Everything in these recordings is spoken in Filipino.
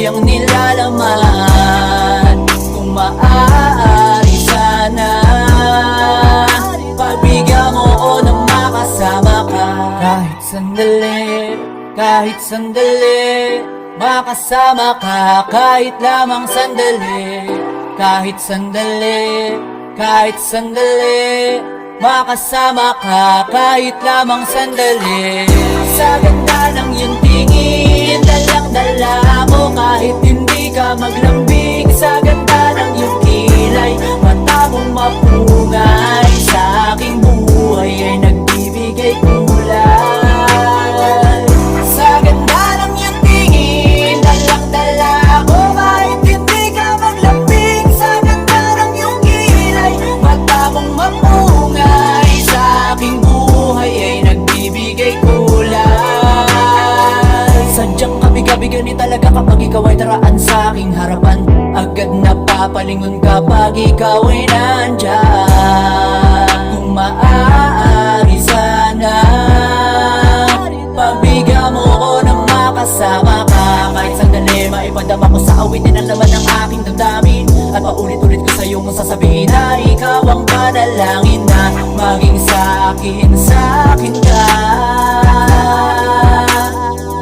iyong nilalaman. Kung maaari sana, pagbigyan mo ko na makasama ka. Kahit sandali, kahit sandali, makasama ka. Kahit lamang sandali, kahit sandali, kahit sandali, makasama ka. Kahit lamang sandali. Sa ganda ng iyong tingin, dalang-dala mo kahit hindi ka maglambing. Sa ganda ng iyong kilay, mata mong mapungay. Sa aking buhay ay nagbibigay kulay. Sa ganda ng iyong tingin, dalang-dala mo kahit hindi ka maglambing. Sa ganda ng iyong kilay, mata mong mapungay. Sa aking buhay ay nagbibigay kulay. Sadyang kabiga-bigani talaga kapag ikaw ay daraan sa aking harapan. Agad napapalingon kapag ikaw ay nandyan. Kung maaari sana, pagbigyan mo ko na makasama ka. Kahit sandali, maipadama ko sa awitin ang laman ng aking damdamin. At paulit-ulit ko sa iyong sasabihin na ikaw ang panalangin na maging sa akin ka.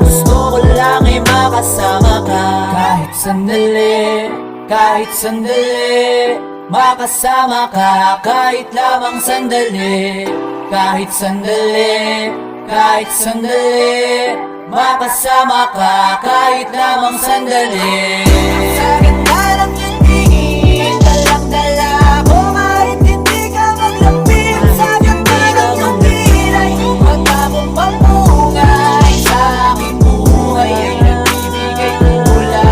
Gusto ko lang ay makasama ka. Kahit sandali, kahit sandali, makasama ka. Kahit lamang sandali, kahit sandali, kahit sandali, makasama ka. Kahit lamang sandali. Sa ganda ng iyong tingin, dalang-dala ko kahit hindi ka maglambing. Sa ganda ng iyong kilay, mata mong mapungay. Sa aking buhay ay nagbibigay kulay.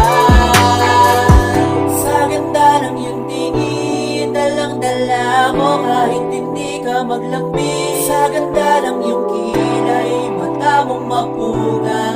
Sa ganda ng iyong tingin, dalang-dala ko kahit hindi ka maglambing. Sa ganda ng iyong kilay, mata mong mapungay.